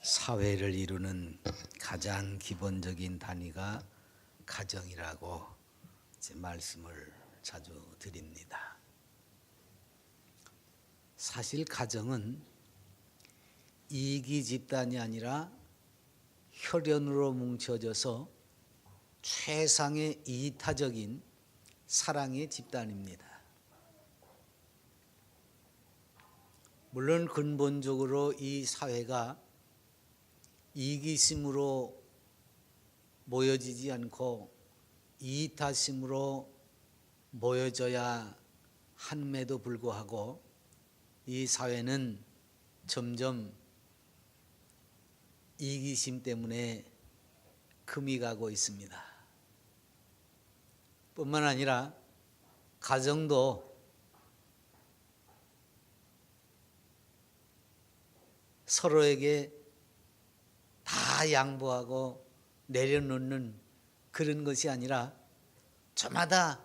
사회를 이루는 가장 기본적인 단위가 가정이라고 이제 말씀을 자주 드립니다. 사실 가정은 이기 집단이 아니라 혈연으로 뭉쳐져서 최상의 이타적인 사랑의 집단입니다. 물론 근본적으로 이 사회가 이기심으로 모여지지 않고 이타심으로 모여져야 함에도 불구하고 이 사회는 점점 이기심 때문에 금이 가고 있습니다. 뿐만 아니라 가정도 서로에게 다 양보하고 내려놓는 그런 것이 아니라 저마다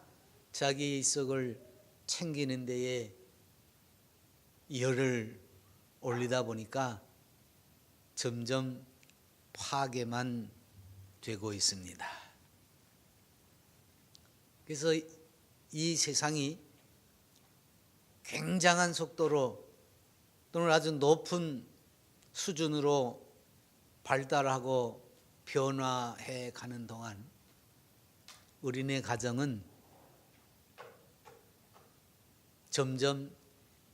자기 일속을 챙기는 데에 열을 올리다 보니까 점점 파괴만 되고 있습니다. 그래서 이 세상이 굉장한 속도로 또는 아주 높은 수준으로 발달하고 변화해 가는 동안 우리네 가정은 점점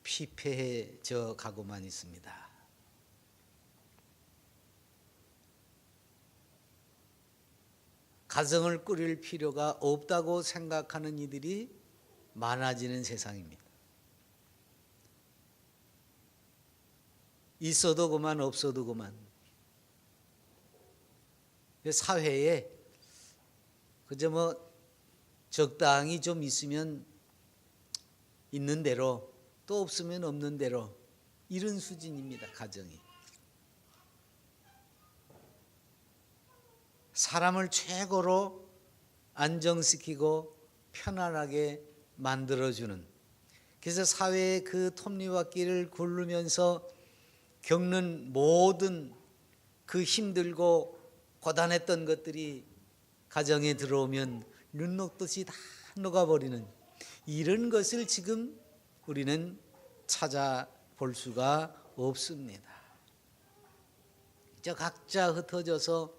피폐해져 가고만 있습니다. 가정을 꾸릴 필요가 없다고 생각하는 이들이 많아지는 세상입니다. 있어도 그만 없어도 그만. 사회에 그저 적당히 좀 있으면 있는 대로 또 없으면 없는 대로 이런 수준입니다. 가정이. 사람을 최고로 안정시키고 편안하게 만들어주는, 그래서 사회의 그 톱니바퀴를 굴르면서 겪는 모든 그 힘들고 고단했던 것들이 가정에 들어오면 눈 녹듯이 다 녹아버리는 이런 것을 지금 우리는 찾아볼 수가 없습니다. 각자 흩어져서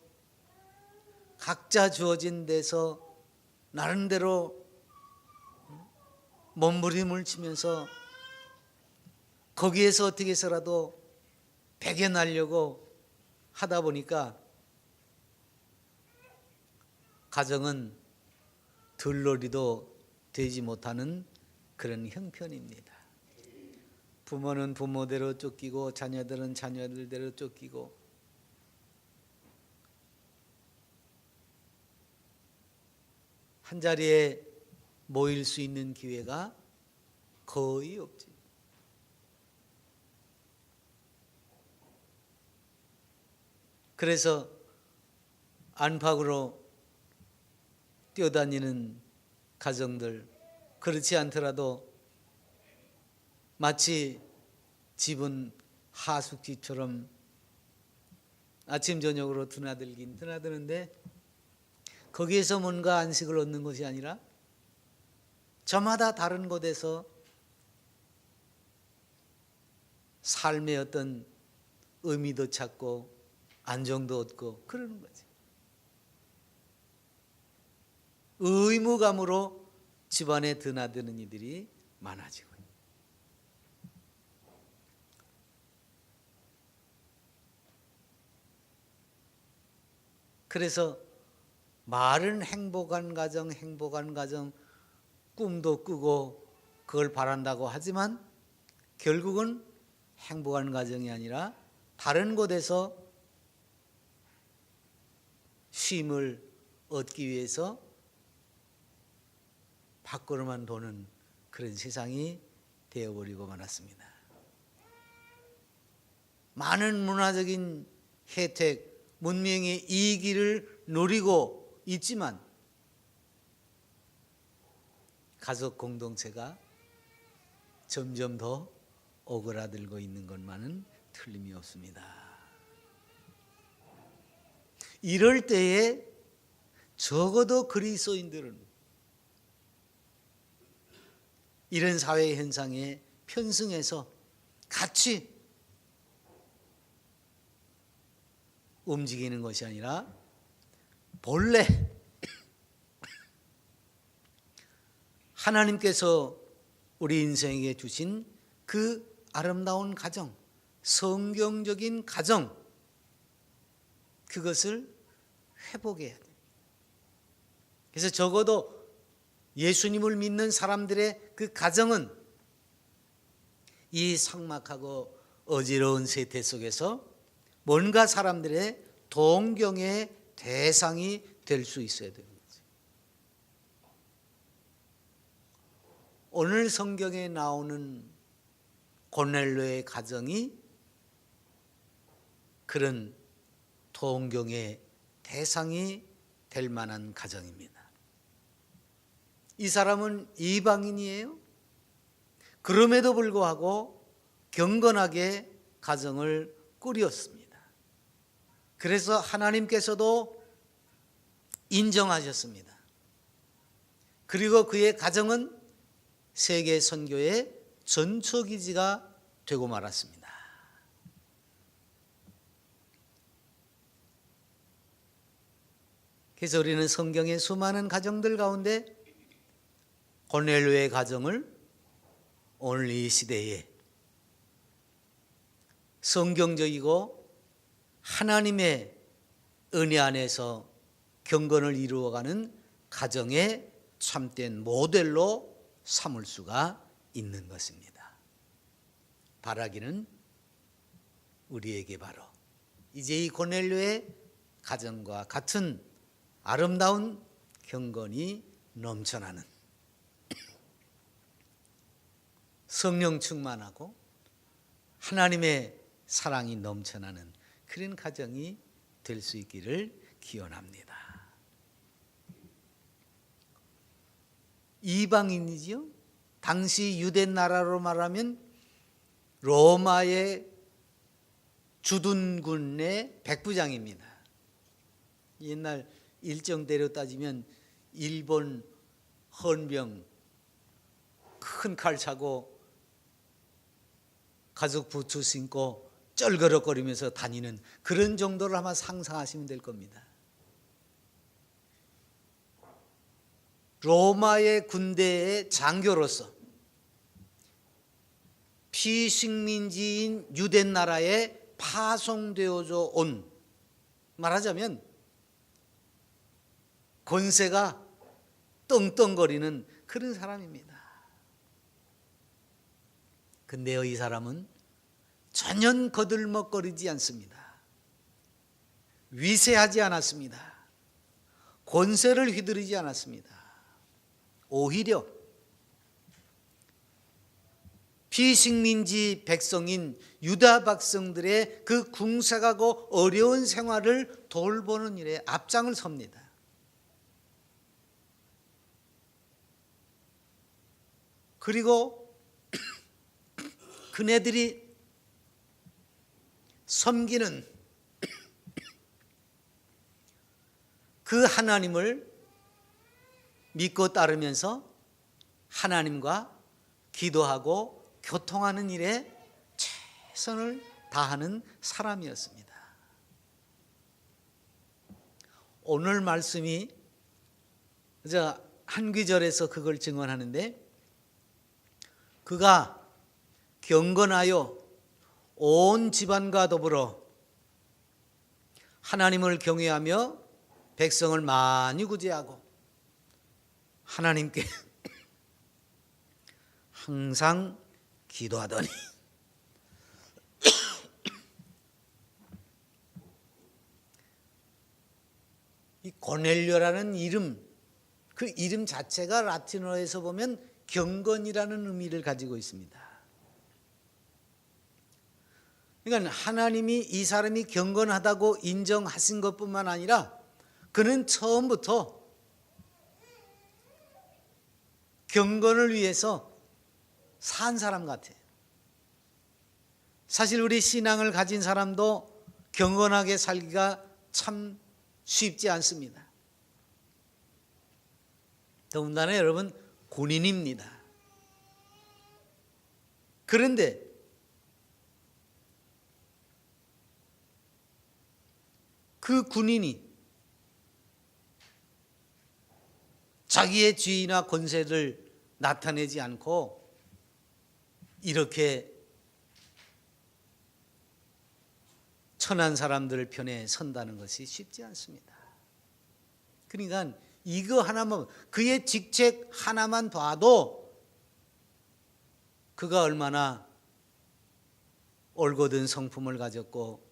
각자 주어진 데서 나름대로 몸부림을 치면서 거기에서 어떻게 해서라도 배겨나려고 하다 보니까 가정은 들러리도 되지 못하는 그런 형편입니다. 부모는 부모대로 쫓기고 자녀들은 자녀들대로 쫓기고 한 자리에 모일 수 있는 기회가 거의 없지. 그래서 안팎으로 뛰어다니는 가정들, 그렇지 않더라도 마치 집은 하숙집처럼 아침 저녁으로 드나들긴 드나드는데 거기에서 뭔가 안식을 얻는 것이 아니라 저마다 다른 곳에서 삶의 어떤 의미도 찾고 안정도 얻고 그러는 거지. 의무감으로 집안에 드나드는 이들이 많아지고 있는. 그래서 말은 행복한 가정, 행복한 가정, 꿈도 꾸고 그걸 바란다고 하지만 결국은 행복한 가정이 아니라 다른 곳에서 쉼을 얻기 위해서 밖으로만 도는 그런 세상이 되어버리고 말았습니다. 많은 문화적인 혜택, 문명의 이익을 누리고 있지만 가족 공동체가 점점 더 오그라들고 있는 것만은 틀림이 없습니다. 이럴 때에 적어도 그리스도인들은 이런 사회 현상에 편승해서 같이 움직이는 것이 아니라 본래 하나님께서 우리 인생에게 주신 그 아름다운 가정, 성경적인 가정, 그것을 회복해야 돼요. 그래서 적어도 예수님을 믿는 사람들의 그 가정은 이 삭막하고 어지러운 세태 속에서 뭔가 사람들의 동경의 대상이 될 수 있어야 되는 거죠. 오늘 성경에 나오는 고넬료의 가정이 그런 동경의 대상이 될 만한 가정입니다. 이 사람은 이방인이에요. 그럼에도 불구하고 경건하게 가정을 꾸렸습니다. 그래서 하나님께서도 인정하셨습니다. 그리고 그의 가정은 세계 선교의 전초기지가 되고 말았습니다. 그래서 우리는 성경의 수많은 가정들 가운데 고넬료의 가정을 오늘 이 시대에 성경적이고 하나님의 은혜 안에서 경건을 이루어가는 가정의 참된 모델로 삼을 수가 있는 것입니다. 바라기는 우리에게 바로 이제 이 고넬료의 가정과 같은 아름다운 경건이 넘쳐나는 성령 충만하고 하나님의 사랑이 넘쳐나는 그런 가정이 될 수 있기를 기원합니다. 이방인이지요. 당시 유대 나라로 말하면 로마의 주둔군의 백부장입니다. 옛날 일정대로 따지면 일본 헌병 큰 칼 차고 가죽 부츠 신고 쩔거럭거리면서 다니는 그런 정도를 아마 상상하시면 될 겁니다. 로마의 군대의 장교로서 피식민지인 유대 나라에 파송되어져 온, 말하자면 권세가 떵떵거리는 그런 사람입니다. 근데요, 이 사람은 전혀 거들먹거리지 않습니다. 위세하지 않았습니다. 권세를 휘두르지 않았습니다. 오히려 피식민지 백성인 유다 백성들의 그 궁색하고 어려운 생활을 돌보는 일에 앞장을 섭니다. 그리고 그네들이 섬기는 그 하나님을 믿고 따르면서 하나님과 기도하고 교통하는 일에 최선을 다하는 사람이었습니다. 오늘 말씀이 한 귀절에서 그걸 증언하는데, 그가 경건하여 온 집안과 더불어 하나님을 경외하며 백성을 많이 구제하고 하나님께 항상 기도하더니 이 고넬료라는 이름, 그 이름 자체가 라틴어에서 보면 경건이라는 의미를 가지고 있습니다. 그러니까 하나님이 이 사람이 경건하다고 인정하신 것뿐만 아니라 그는 처음부터 경건을 위해서 산 사람 같아요. 사실 우리 신앙을 가진 사람도 경건하게 살기가 참 쉽지 않습니다. 더군다나 여러분 군인입니다. 그런데 그 군인이 자기의 지위나 권세를 나타내지 않고 이렇게 천한 사람들 편에 선다는 것이 쉽지 않습니다. 그러니까 이거 하나만, 그의 직책 하나만 봐도 그가 얼마나 올곧은 성품을 가졌고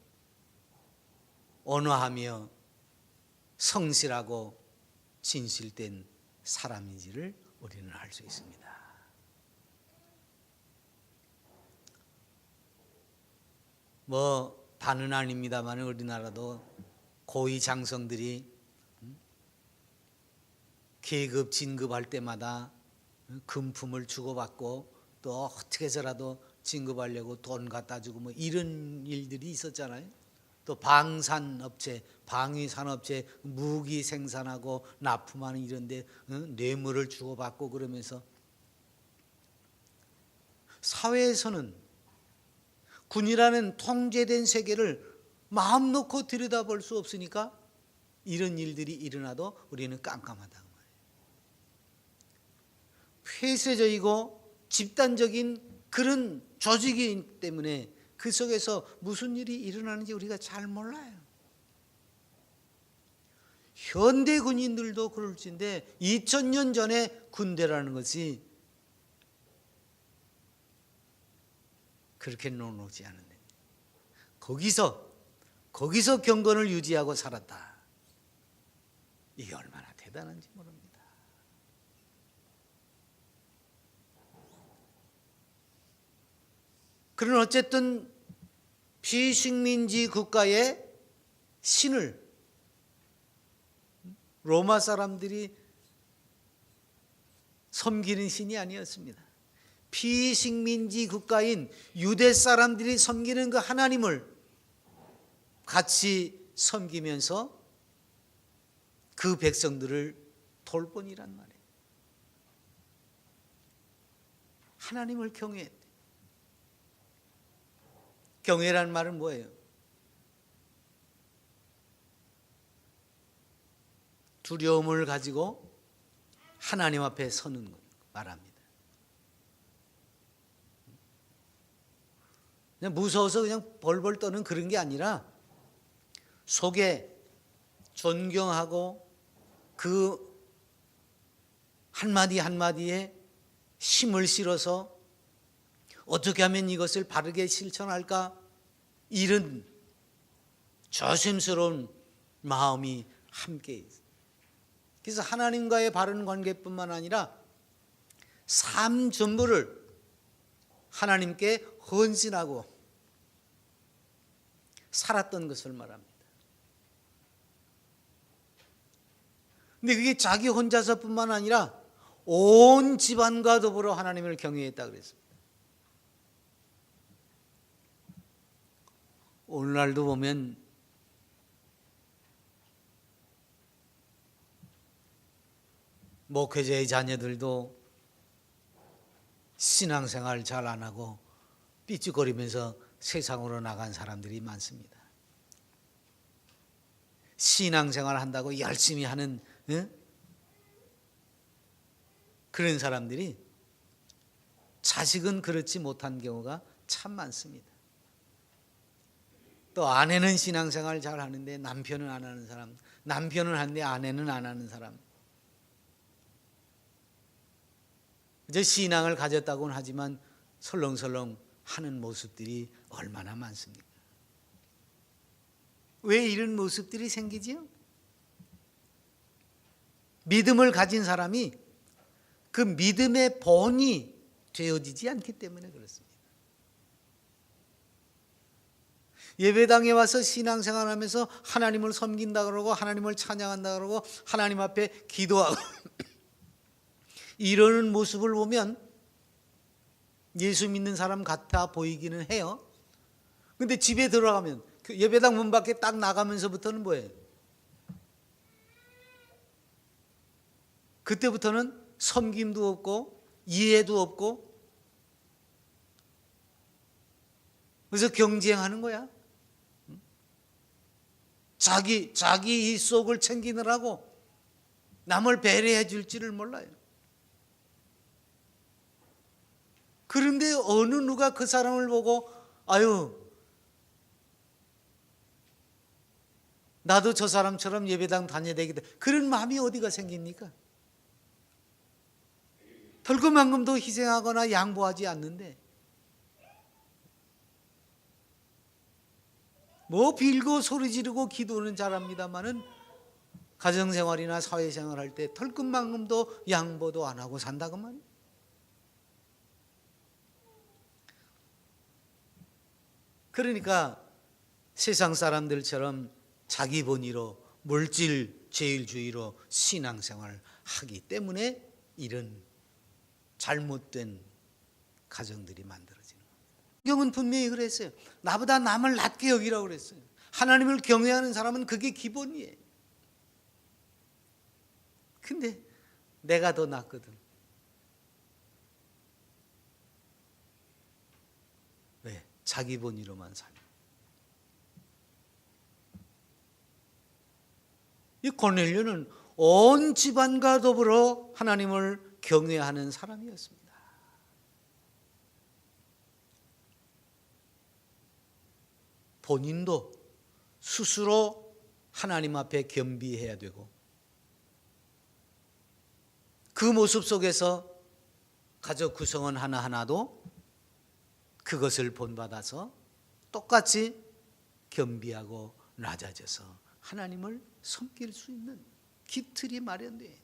온화하며 성실하고 진실된 사람인지를 우리는 알 수 있습니다. 다는 아닙니다만 우리나라도 고위 장성들이 계급 진급할 때마다 금품을 주고받고 또 어떻게 해서라도 진급하려고 돈 갖다 주고 뭐 이런 일들이 있었잖아요. 또 방산업체, 방위산업체 무기 생산하고 납품하는 이런 데 뇌물을 주고받고 그러면서 사회에서는 군이라는 통제된 세계를 마음 놓고 들여다볼 수 없으니까 이런 일들이 일어나도 우리는 깜깜하다. 폐쇄적이고 집단적인 그런 조직이기 때문에 그 속에서 무슨 일이 일어나는지 우리가 잘 몰라요. 현대 군인들도 그럴진데 2000년 전에 군대라는 것이 그렇게 녹록지 않은데 거기서 경건을 유지하고 살았다. 이게 얼마나 대단한지 모릅니다. 그런 어쨌든 비식민지 국가의 신을 로마 사람들이 섬기는 신이 아니었습니다. 비식민지 국가인 유대 사람들이 섬기는 그 하나님을 같이 섬기면서 그 백성들을 돌보니란 말이에요. 하나님을 경외했대. 경외라는 말은 뭐예요? 두려움을 가지고 하나님 앞에 서는 것 말합니다. 그냥 무서워서 그냥 벌벌 떠는 그런 게 아니라 속에 존경하고 그 한마디 한마디에 힘을 실어서 어떻게 하면 이것을 바르게 실천할까? 이런 조심스러운 마음이 함께 있어요. 그래서 하나님과의 바른 관계뿐만 아니라 삶 전부를 하나님께 헌신하고 살았던 것을 말합니다. 근데 그게 자기 혼자서뿐만 아니라 온 집안과 더불어 하나님을 경외했다 그랬습니다. 오늘날도 보면 목회자의 자녀들도 신앙생활 잘 안 하고 삐죽거리면서 세상으로 나간 사람들이 많습니다. 신앙생활 한다고 열심히 하는 그런 사람들이 자식은 그렇지 못한 경우가 참 많습니다. 또 아내는 신앙생활 잘 하는데 남편은 안 하는 사람, 남편은 하는데 아내는 안 하는 사람. 이제 신앙을 가졌다고는 하지만 설렁설렁 하는 모습들이 얼마나 많습니까? 왜 이런 모습들이 생기지요? 믿음을 가진 사람이 그 믿음의 본이 되어지지 않기 때문에 그렇습니다. 예배당에 와서 신앙생활하면서 하나님을 섬긴다 그러고 하나님을 찬양한다 그러고 하나님 앞에 기도하고 이러는 모습을 보면 예수 믿는 사람 같아 보이기는 해요. 근데 집에 들어가면 그 예배당 문 밖에 딱 나가면서부터는 뭐예요? 그때부터는 섬김도 없고 이해도 없고, 그래서 경쟁하는 거야. 자기 이 속을 챙기느라고 남을 배려해 줄지를 몰라요. 그런데 어느 누가 그 사람을 보고 아유, 나도 저 사람처럼 예배당 다녀야 되겠다, 그런 마음이 어디가 생깁니까? 털그만큼도 희생하거나 양보하지 않는데 뭐 빌고 소리 지르고 기도는 잘합니다마는 가정생활이나 사회생활 할 때 털끝만큼도 양보도 안 하고 산다고만. 그러니까 세상 사람들처럼 자기 본의로 물질 제일주의로 신앙생활을 하기 때문에 이런 잘못된 가정들이 만들어지는 겁니다. 성경은 분명히 그랬어요. 나보다 남을 낮게 여기라고 그랬어요. 하나님을 경외하는 사람은 그게 기본이에요. 근데 내가 더 낫거든. 왜? 자기 본의로만 살면. 이 고넬료는 온 집안과 더불어 하나님을 경외하는 사람이었습니다. 본인도 스스로 하나님 앞에 겸비해야 되고, 그 모습 속에서 가족 구성원 하나하나도 그것을 본받아서 똑같이 겸비하고 낮아져서 하나님을 섬길 수 있는 기틀이 마련돼요.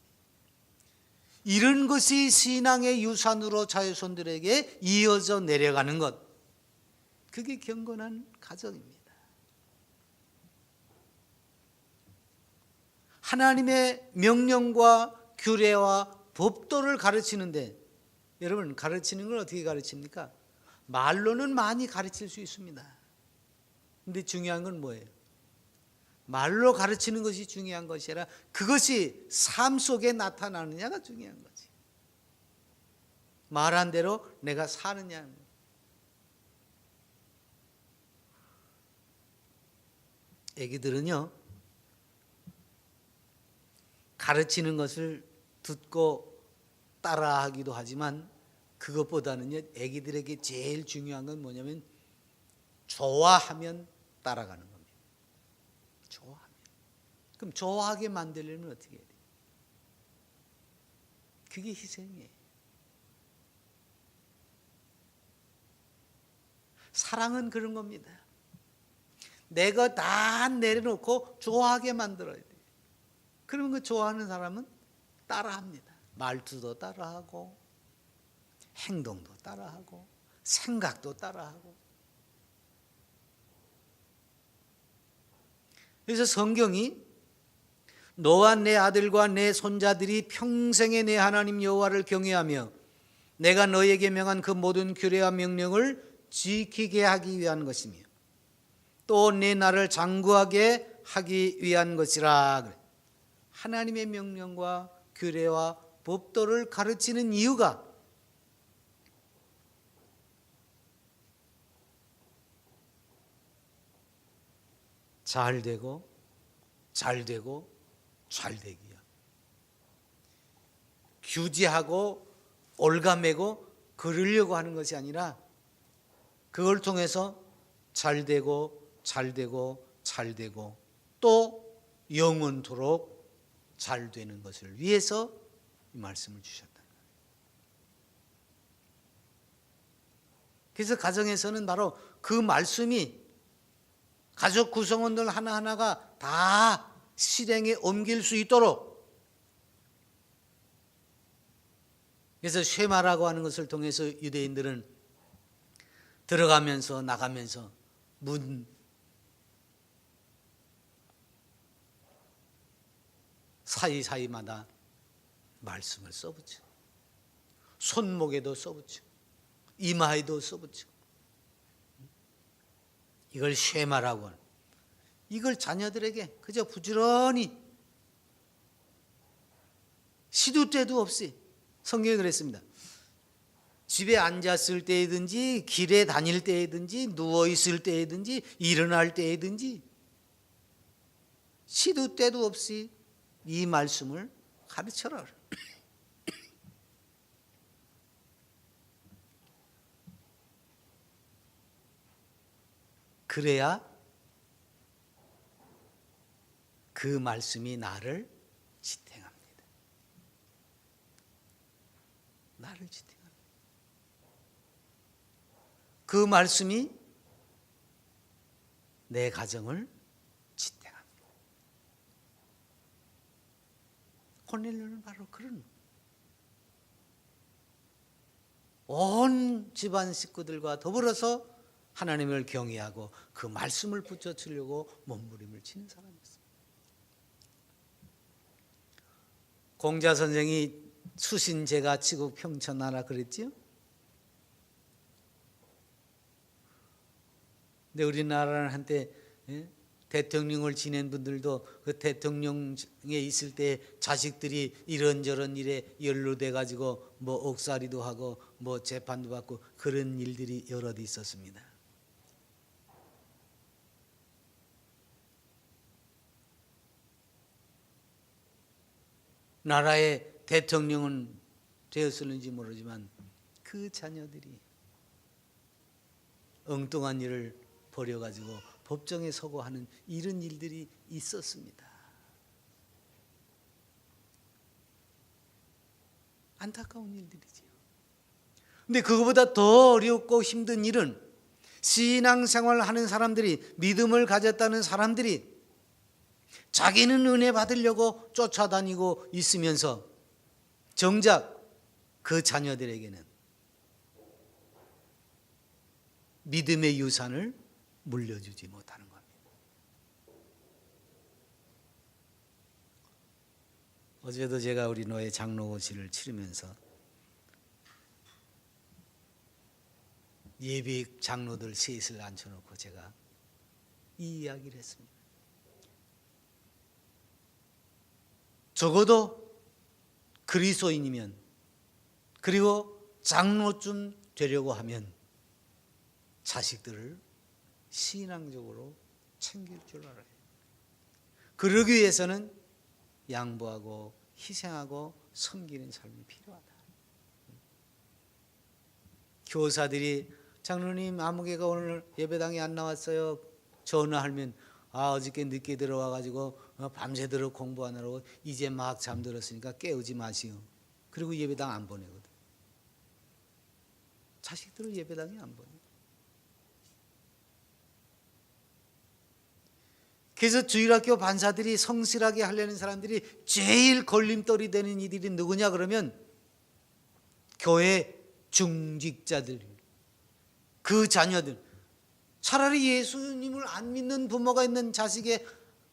이런 것이 신앙의 유산으로 자손들에게 이어져 내려가는 것, 그게 경건한 가정입니다. 하나님의 명령과 규례와 법도를 가르치는데, 여러분 가르치는 걸 어떻게 가르칩니까? 말로는 많이 가르칠 수 있습니다. 근데 중요한 건 뭐예요? 말로 가르치는 것이 중요한 것이 아니라 그것이 삶 속에 나타나느냐가 중요한 거지. 말한 대로 내가 사느냐. 애기들은요, 가르치는 것을 듣고 따라하기도 하지만 그것보다는요, 애기들에게 제일 중요한 건 뭐냐면 좋아하면 따라가는 겁니다. 좋아하면. 그럼 좋아하게 만들려면 어떻게 해야 돼요? 그게 희생이에요. 사랑은 그런 겁니다. 내가 다 내려놓고 좋아하게 만들어야 돼요. 그러면 그 좋아하는 사람은 따라합니다. 말투도 따라하고 행동도 따라하고 생각도 따라하고. 그래서 성경이 너와 내 아들과 내 손자들이 평생에 내 하나님 여호와를 경외하며 내가 너에게 명한 그 모든 규례와 명령을 지키게 하기 위한 것이며 또 내 나를 장구하게 하기 위한 것이라. 하나님의 명령과 규례와 법도를 가르치는 이유가 잘되고 잘되고 잘되기야. 규제하고 올가매고 그러려고 하는 것이 아니라 그걸 통해서 잘되고 잘되고 잘되고 또 영원토록 잘되는 것을 위해서 이 말씀을 주셨다. 그래서 가정에서는 바로 그 말씀이 가족 구성원들 하나하나가 다 실행에 옮길 수 있도록, 그래서 쉐마라고 하는 것을 통해서 유대인들은 들어가면서 나가면서 문 사이사이마다 말씀을 써붙여. 손목에도 써붙여. 이마에도 써붙여. 이걸 쉐마라고 하는, 이걸 자녀들에게 그저 부지런히 시도 때도 없이 성경이 그랬습니다. 집에 앉았을 때이든지 길에 다닐 때이든지 누워있을 때이든지 일어날 때이든지 시도 때도 없이 이 말씀을 가르쳐라. 그래야 그 말씀이 나를 지탱합니다. 나를 지탱합니다. 그 말씀이 내 가정을 지탱합니다. 고넬료는 바로 그런 온 집안 식구들과 더불어서 하나님을 경외하고 그 말씀을 붙여주려고 몸부림을 치는 사람이었습니다. 공자 선생이 수신제가 치국 평천하라 그랬지요? 근데 우리나라는 한때 대통령을 지낸 분들도 그 대통령에 있을 때 자식들이 이런저런 일에 연루돼 가지고 뭐 옥살이도 하고 뭐 재판도 받고 그런 일들이 여럿 있었습니다. 나라의 대통령은 되었을는지 모르지만 그 자녀들이 엉뚱한 일을 벌여가지고 법정에 서고 하는 이런 일들이 있었습니다. 안타까운 일들이지요. 근데 그거보다 더 어렵고 힘든 일은 신앙생활을 하는 사람들이, 믿음을 가졌다는 사람들이 자기는 은혜 받으려고 쫓아다니고 있으면서 정작 그 자녀들에게는 믿음의 유산을 물려주지 못하는 겁니다. 어제도 제가 우리 노예 장로고시를 치르면서 예비 장로들 셋을 앉혀놓고 제가 이 이야기를 했습니다. 적어도 그리스도인이면, 그리고 장로쯤 되려고 하면 자식들을 신앙적으로 챙길 줄 알아요. 그러기 위해서는 양보하고 희생하고 섬기는 삶이 필요하다. 교사들이 장로님 아무개가 오늘 예배당에 안 나왔어요. 전화하면 어저께 늦게 들어와가지고 밤새도록 공부하느라고 이제 막 잠들었으니까 깨우지 마시오. 그리고 예배당 안 보내거든. 자식들을 예배당에 안 보내. 그래서 주일학교 반사들이 성실하게 하려는 사람들이 제일 걸림돌이 되는 이들이 누구냐 그러면 교회 중직자들, 그 자녀들. 차라리 예수님을 안 믿는 부모가 있는 자식의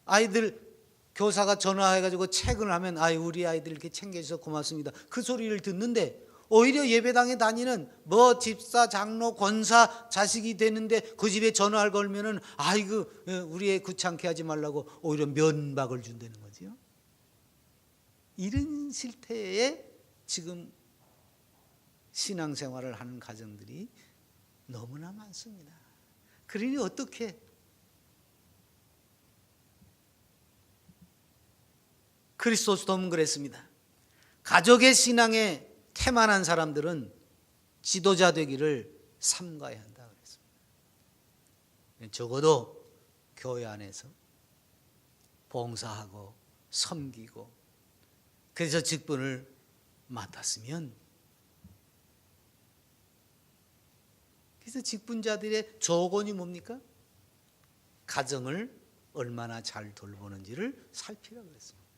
아이들 교사가 전화해가지고 책을 하면 우리 아이들 이렇게 챙겨주셔서 고맙습니다. 그 소리를 듣는데 오히려 예배당에 다니는 뭐 집사, 장로, 권사 자식이 되는데 그 집에 전화를 걸면은 아이고 우리 애 귀찮게 하지 말라고 오히려 면박을 준다는 거지요. 이런 실태에 지금 신앙생활을 하는 가정들이 너무나 많습니다. 그러니 어떻게 그리스도스도 그랬습니다. 가족의 신앙에 태만한 사람들은 지도자 되기를 삼가야 한다 그랬습니다. 적어도 교회 안에서 봉사하고 섬기고 그래서 직분을 맡았으면, 그래서 직분자들의 조건이 뭡니까? 가정을 얼마나 잘 돌보는지를 살피라고 그랬습니다.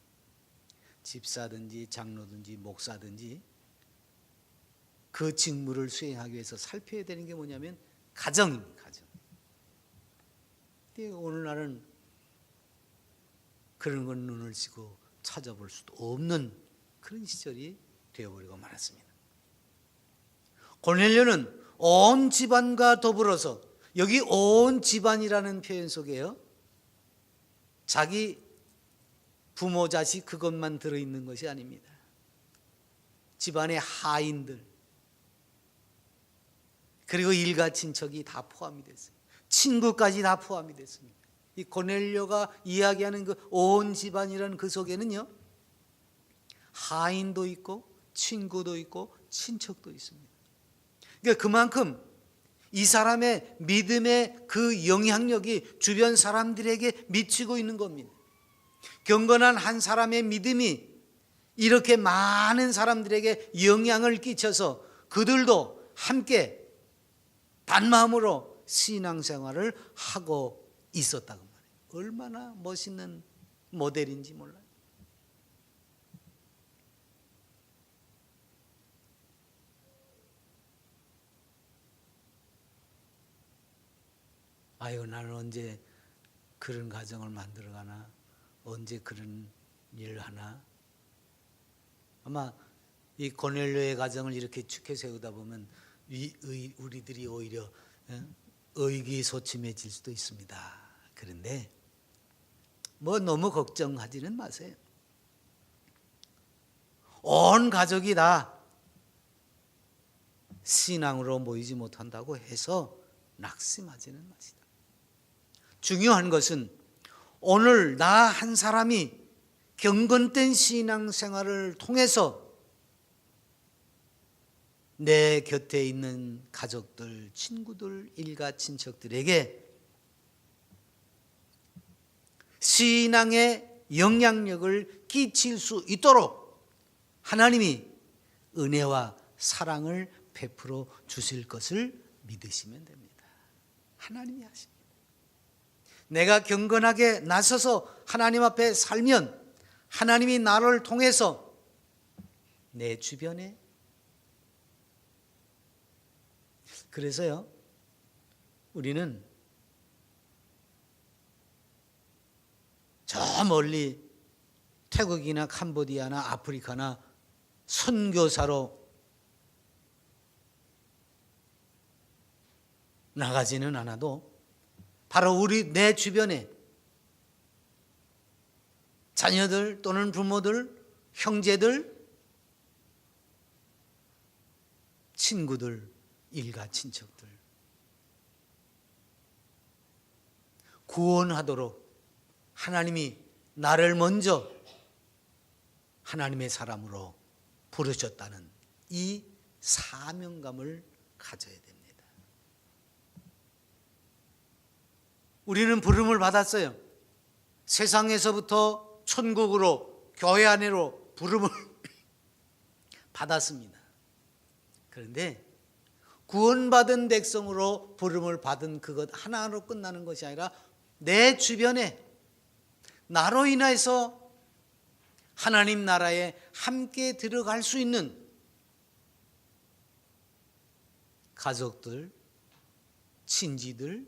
집사든지 장로든지 목사든지 그 직무를 수행하기 위해서 살펴야 되는 게 뭐냐면 가정입니다. 가정. 근데 오늘날은 그런 건 눈을 찌고 찾아볼 수도 없는 그런 시절이 되어버리고 말았습니다. 고넬료는 온 집안과 더불어서, 여기 온 집안이라는 표현 속에요, 자기 부모 자식 그것만 들어있는 것이 아닙니다. 집안의 하인들, 그리고 일가 친척이 다 포함이 됐어요. 친구까지 다 포함이 됐습니다. 이 고넬료가 이야기하는 그 온 집안이라는 그 속에는요, 하인도 있고 친구도 있고 친척도 있습니다. 그러니까 그만큼 이 사람의 믿음의 그 영향력이 주변 사람들에게 미치고 있는 겁니다. 경건한 한 사람의 믿음이 이렇게 많은 사람들에게 영향을 끼쳐서 그들도 함께 단마음으로 신앙생활을 하고 있었다고 말해요. 얼마나 멋있는 모델인지 몰라요. 아유, 나는 언제 그런 가정을 만들어가나, 언제 그런 일을 하나. 아마 이 고넬료의 가정을 이렇게 축해 세우다 보면 우리들이 오히려 의기소침해질 수도 있습니다. 그런데 뭐 너무 걱정하지는 마세요. 온 가족이 다 신앙으로 모이지 못한다고 해서 낙심하지는 마시다. 중요한 것은 오늘 나 한 사람이 경건된 신앙생활을 통해서 내 곁에 있는 가족들, 친구들, 일가 친척들에게 신앙의 영향력을 끼칠 수 있도록 하나님이 은혜와 사랑을 베풀어 주실 것을 믿으시면 됩니다. 하나님이 하십니다. 내가 경건하게 나서서 하나님 앞에 살면 하나님이 나를 통해서 내 주변에, 그래서요, 우리는 저 멀리 태국이나 캄보디아나 아프리카나 선교사로 나가지는 않아도 바로 내 주변에 자녀들 또는 부모들, 형제들, 친구들, 일가 친척들 구원하도록 하나님이 나를 먼저 하나님의 사람으로 부르셨다는 이 사명감을 가져야 됩니다. 우리는 부름을 받았어요. 세상에서부터 천국으로, 교회 안으로 부름을 받았습니다. 그런데 구원받은 백성으로 부름을 받은 그것 하나로 끝나는 것이 아니라 내 주변에 나로 인해서 하나님 나라에 함께 들어갈 수 있는 가족들, 친지들,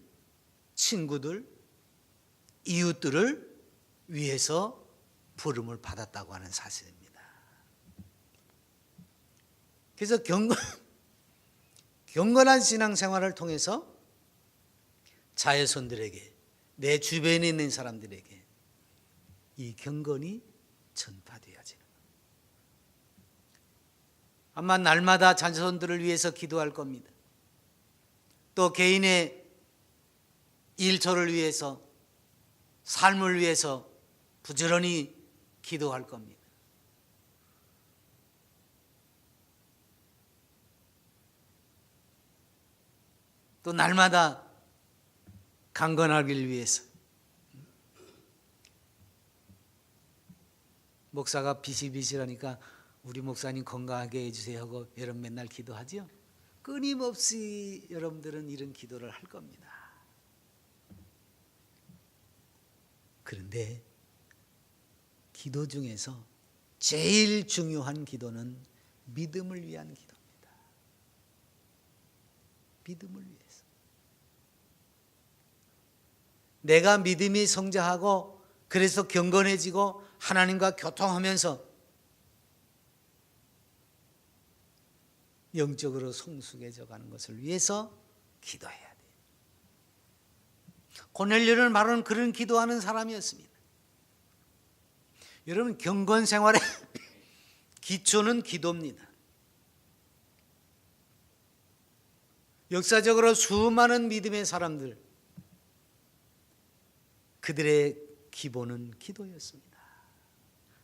친구들, 이웃들을 위해서 부름을 받았다고 하는 사실입니다. 그래서 경건한 신앙생활을 통해서 자외손들에게, 내 주변에 있는 사람들에게 이 경건이 전파되어지는 겁니다. 아마 날마다 자손들을 위해서 기도할 겁니다. 또 개인의 일처를 위해서, 삶을 위해서 부지런히 기도할 겁니다. 또 날마다 강건하길 위해서, 목사가 비실비실하니까 우리 목사님 건강하게 해주세요 하고 여러분 맨날 기도하죠. 끊임없이 여러분들은 이런 기도를 할 겁니다. 그런데 기도 중에서 제일 중요한 기도는 믿음을 위한 기도입니다. 믿음을 위해서. 내가 믿음이 성장하고 그래서 경건해지고 하나님과 교통하면서 영적으로 성숙해져 가는 것을 위해서 기도해야 돼요. 고넬료는 바로 그런 기도하는 사람이었습니다. 여러분, 경건 생활의 기초는 기도입니다. 역사적으로 수많은 믿음의 사람들, 그들의 기본은 기도였습니다.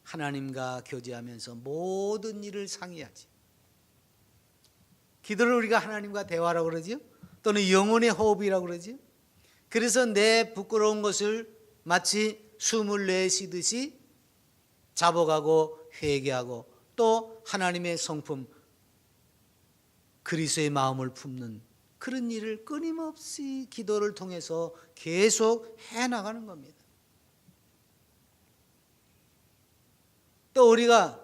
하나님과 교제하면서 모든 일을 상의하지. 기도를 우리가 하나님과 대화라고 그러죠. 또는 영혼의 호흡이라고 그러죠. 그래서 내 부끄러운 것을 마치 숨을 내쉬듯이 자복하고 회개하고 또 하나님의 성품 그리스도의 마음을 품는 그런 일을 끊임없이 기도를 통해서 계속 해나가는 겁니다. 또 우리가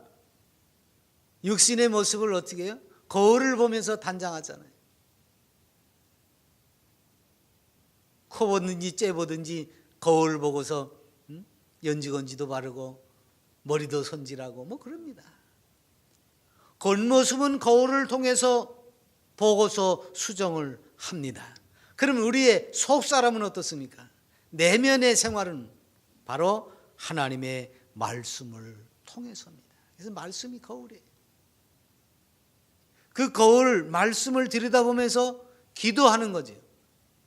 육신의 모습을 어떻게 해요? 거울을 보면서 단장하잖아요. 코 보든지 째 보든지 거울 보고서 연지건지도 바르고 머리도 손질하고 뭐 그럽니다. 겉모습은 거울을 통해서 보고서 수정을 합니다. 그럼 우리의 속사람은 어떻습니까? 내면의 생활은 바로 하나님의 말씀을 통해서입니다. 그래서 말씀이 거울이에요. 그 거울 말씀을 들여다보면서 기도하는 거죠.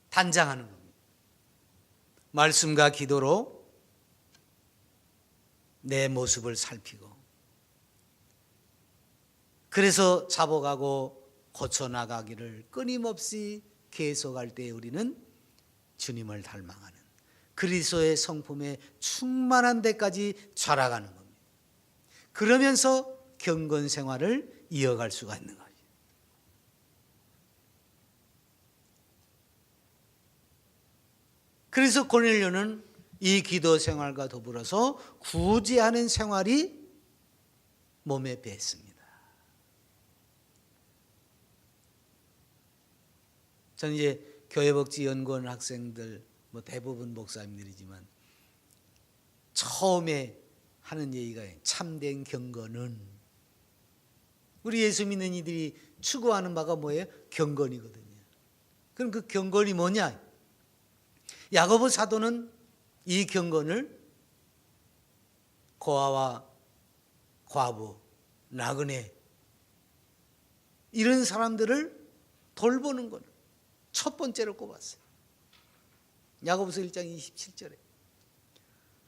단장하는 겁니다. 말씀과 기도로 내 모습을 살피고 그래서 자복하고 고쳐나가기를 끊임없이 계속할 때 우리는 주님을 닮아가는 그리스도의 성품에 충만한 데까지 자라가는 겁니다. 그러면서 경건 생활을 이어갈 수가 있는 거죠. 그래서 고넬료는 이 기도 생활과 더불어서 구제하는 생활이 몸에 배습니다. 저는 이제 교회복지연구원 학생들 뭐 대부분 목사님들이지만 처음에 하는 얘기가 참된 경건은 우리 예수 믿는 이들이 추구하는 바가 뭐예요? 경건이거든요. 그럼 그 경건이 뭐냐? 야고보 사도는 이 경건을 고아와 과부, 나그네 이런 사람들을 돌보는 것 첫 번째로 꼽았어요. 야고보서 1장 27절에.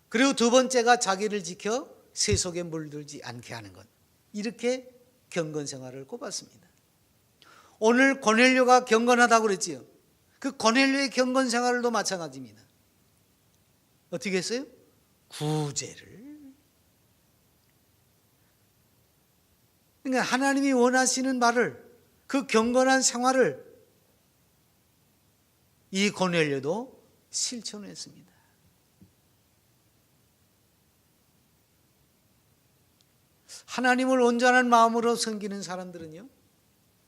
그리고 두 번째가 자기를 지켜 세속에 물들지 않게 하는 것. 이렇게 경건 생활을 꼽았습니다. 오늘 고넬료가 경건하다고 그랬지요. 그 고넬료의 경건 생활도 마찬가지입니다. 어떻게 했어요? 구제를. 그러니까 하나님이 원하시는 말을 그 경건한 생활을 이 고넬료도 실천했습니다. 하나님을 온전한 마음으로 섬기는 사람들은요,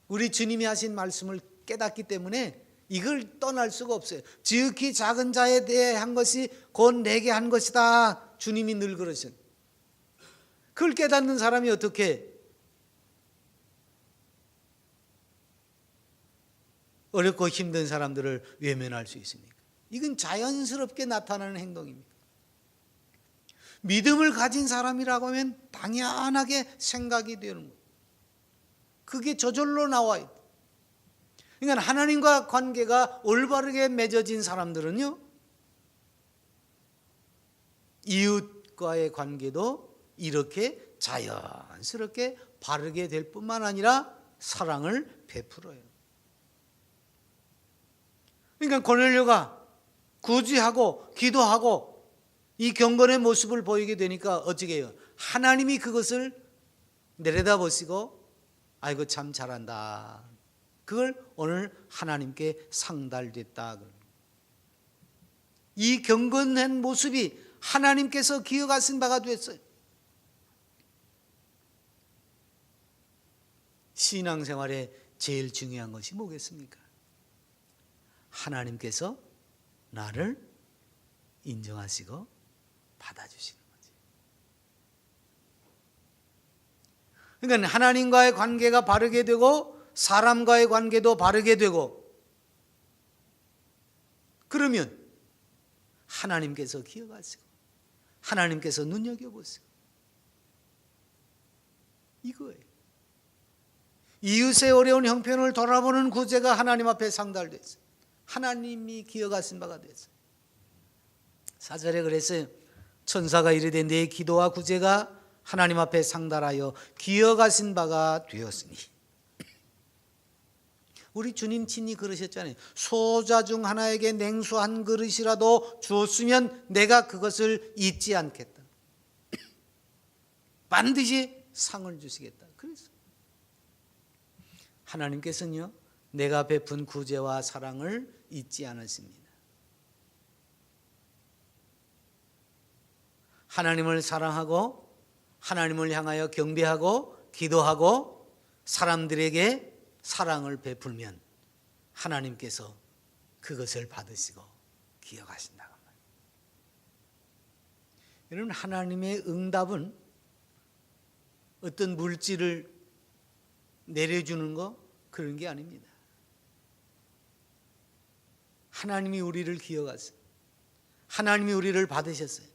우리 주님이 하신 말씀을 깨닫기 때문에 이걸 떠날 수가 없어요. 지극히 작은 자에 대해 한 것이 곧 내게 한 것이다. 주님이 늘 그러신. 그걸 깨닫는 사람이 어떻게 어렵고 힘든 사람들을 외면할 수 있습니까? 이건 자연스럽게 나타나는 행동입니다. 믿음을 가진 사람이라고 하면 당연하게 생각이 되는 거예요. 그게 저절로 나와요. 그러니까 하나님과 관계가 올바르게 맺어진 사람들은요, 이웃과의 관계도 이렇게 자연스럽게 바르게 될 뿐만 아니라 사랑을 베풀어요. 그러니까 고넬료가 구제하고 기도하고 이 경건의 모습을 보이게 되니까 어떻게 해요? 하나님이 그것을 내려다보시고 아이고 참 잘한다. 그걸 오늘 하나님께 상달됐다. 이 경건한 모습이 하나님께서 기억하신 바가 됐어요. 신앙생활에 제일 중요한 것이 뭐겠습니까? 하나님께서 나를 인정하시고 받아주시는 거지. 그러니까 하나님과의 관계가 바르게 되고 사람과의 관계도 바르게 되고 그러면 하나님께서 기억하시고 하나님께서 눈여겨보시고 이거예요. 이웃의 어려운 형편을 돌아보는 구제가 하나님 앞에 상달됐어요. 하나님이 기억하신 바가 됐어요. 4절에 그랬어요. 천사가 이르되 내 기도와 구제가 하나님 앞에 상달하여 기억하신 바가 되었으니. 우리 주님 친히 그러셨잖아요. 소자 중 하나에게 냉수 한 그릇이라도 주었으면 내가 그것을 잊지 않겠다. 반드시 상을 주시겠다. 그래서 하나님께서는요, 내가 베푼 구제와 사랑을 잊지 않으십니다. 하나님을 사랑하고 하나님을 향하여 경배하고 기도하고 사람들에게 사랑을 베풀면 하나님께서 그것을 받으시고 기억하신다고 말이에요. 여러분, 하나님의 응답은 어떤 물질을 내려주는 거 그런 게 아닙니다. 하나님이 우리를 기억하세요. 하나님이 우리를 받으셨어요.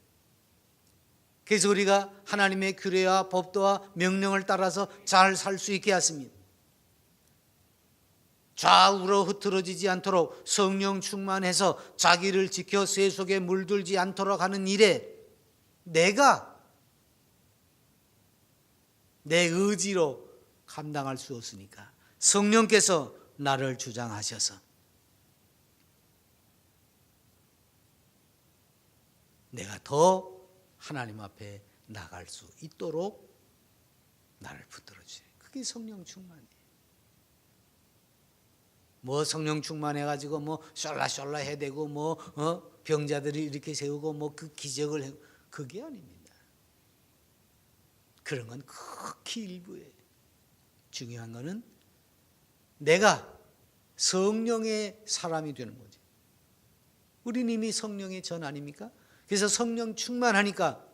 그래서 우리가 하나님의 규례와 법도와 명령을 따라서 잘 살 수 있게 하십니다. 좌우로 흐트러지지 않도록 성령 충만해서 자기를 지켜 쇠 속에 물들지 않도록 하는 일에 내가 내 의지로 감당할 수 없으니까 성령께서 나를 주장하셔서 내가 더 하나님 앞에 나갈 수 있도록 나를 붙들어 주세요. 그게 성령 충만이에요. 뭐 성령 충만해 가지고 뭐 쏠라쏠라 해대고 뭐 병자들이 이렇게 세우고 뭐 그 기적을 해, 그게 아닙니다. 그런 건 극히 일부예요. 중요한 거는 내가 성령의 사람이 되는 거지. 우리는 이미 성령의 전 아닙니까? 그래서 성령 충만하니까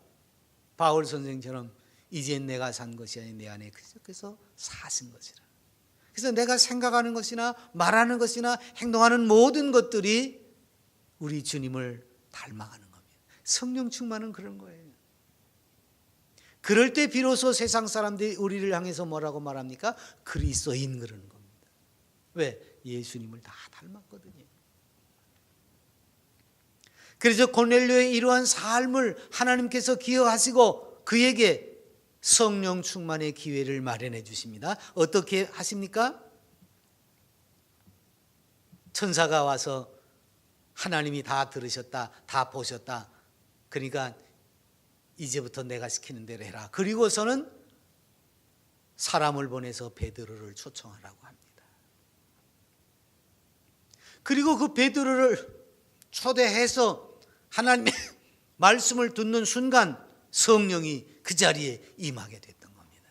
바울 선생처럼 이젠 내가 산 것이 아니 내 안에 그래서 사신 것이라. 그래서 내가 생각하는 것이나 말하는 것이나 행동하는 모든 것들이 우리 주님을 닮아가는 겁니다. 성령 충만은 그런 거예요. 그럴 때 비로소 세상 사람들이 우리를 향해서 뭐라고 말합니까? 그리스도인 그러는 겁니다. 왜? 예수님을 다 닮았거든요. 그래서 고넬료의 이러한 삶을 하나님께서 기억하시고 그에게 성령 충만의 기회를 마련해 주십니다. 어떻게 하십니까? 천사가 와서 하나님이 다 들으셨다, 다 보셨다. 그러니까 이제부터 내가 시키는 대로 해라. 그리고서는 사람을 보내서 베드로를 초청하라고 합니다. 그리고 그 베드로를 초대해서 하나님의 말씀을 듣는 순간 성령이 그 자리에 임하게 됐던 겁니다.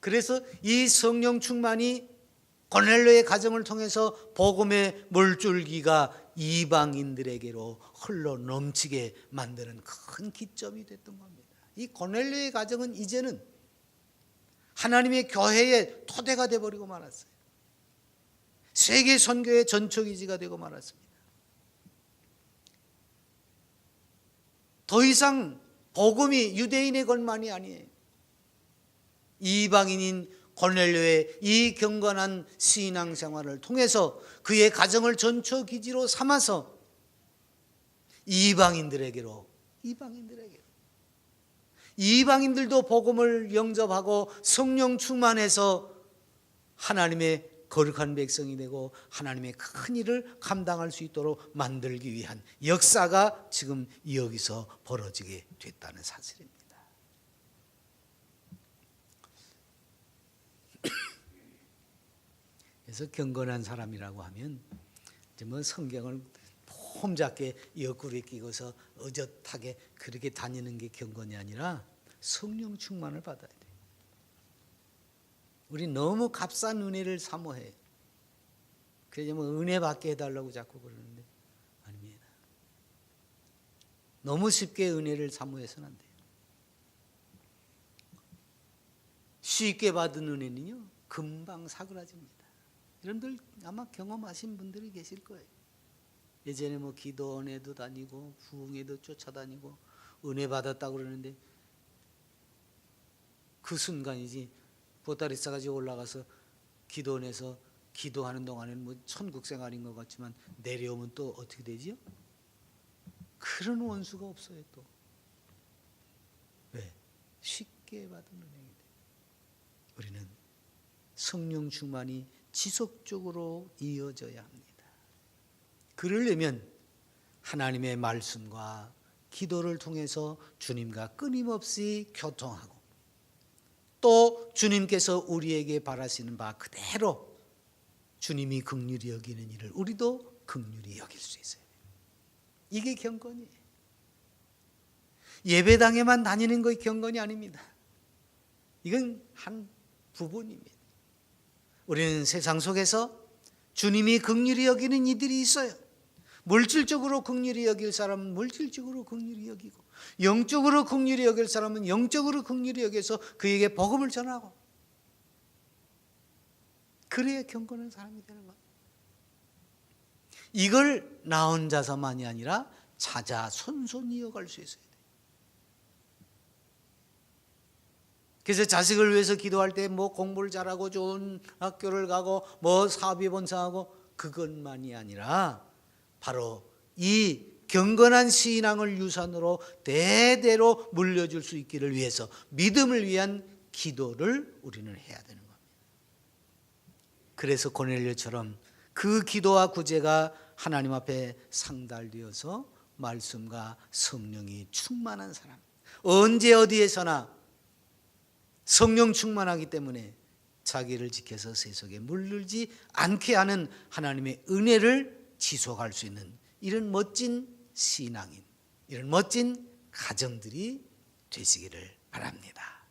그래서 이 성령 충만이 고넬료의 가정을 통해서 복음의 물줄기가 이방인들에게로 흘러 넘치게 만드는 큰 기점이 됐던 겁니다. 이 고넬료의 가정은 이제는 하나님의 교회의 토대가 되어버리고 말았어요. 세계 선교의 전초기지가 되고 말았습니다. 더 이상 복음이 유대인의 것만이 아니에요. 이방인인 고넬료의 이 경건한 신앙생활을 통해서 그의 가정을 전초기지로 삼아서 이방인들도 복음을 영접하고 성령 충만해서 하나님의 거룩한 백성이 되고 하나님의 큰 일을 감당할 수 있도록 만들기 위한 역사가 지금 여기서 벌어지게 됐다는 사실입니다. 그래서 경건한 사람이라고 하면 뭐 성경을 폼잡게 옆구리에 끼고서 어젓하게 그렇게 다니는 게 경건이 아니라 성령 충만을 받아야 돼요. 우리 너무 값싼 은혜를 사모해요. 그래서 뭐 은혜 받게 해달라고 자꾸 그러는데 아닙니다. 너무 쉽게 은혜를 사모해서는 안 돼요. 쉽게 받은 은혜는요 금방 사그라집니다. 여러분들 아마 경험하신 분들이 계실 거예요. 예전에 뭐 기도원에도 다니고 부흥회도 쫓아다니고 은혜 받았다고 그러는데 그 순간이지 보따리 싸가지고 올라가서 기도원에서 기도하는 동안에는 뭐 천국 생활인 것 같지만 내려오면 또 어떻게 되지요? 그런 원수가 없어요. 또 왜? 쉽게 받은 은혜인데 우리는 성령 충만이 지속적으로 이어져야 합니다. 그러려면 하나님의 말씀과 기도를 통해서 주님과 끊임없이 교통하고 또 주님께서 우리에게 바라시는 바 그대로 주님이 긍휼히 여기는 일을 우리도 긍휼히 여길 수 있어요. 이게 경건이에요. 예배당에만 다니는 것이 경건이 아닙니다. 이건 한 부분입니다. 우리는 세상 속에서 주님이 긍휼히 여기는 이들이 있어요. 물질적으로 긍휼히 여길 사람은 물질적으로 긍휼히 여기고 영적으로 긍휼히 여길 사람은 영적으로 긍휼히 여겨서 그에게 복음을 전하고 그래야 경건한 사람이 되는 거예요. 이걸 나 혼자서만이 아니라 자자손손 이어갈 수 있어야 돼요. 그래서 자식을 위해서 기도할 때 뭐 공부를 잘하고 좋은 학교를 가고 뭐 사업에 번성하고 그것만이 아니라 바로 이 경건한 신앙을 유산으로 대대로 물려줄 수 있기를 위해서 믿음을 위한 기도를 우리는 해야 되는 겁니다. 그래서 고넬료처럼 그 기도와 구제가 하나님 앞에 상달되어서 말씀과 성령이 충만한 사람, 언제 어디에서나 성령 충만하기 때문에 자기를 지켜서 세속에 물들지 않게 하는 하나님의 은혜를 지속할 수 있는 이런 멋진 신앙인, 이런 멋진 가정들이 되시기를 바랍니다.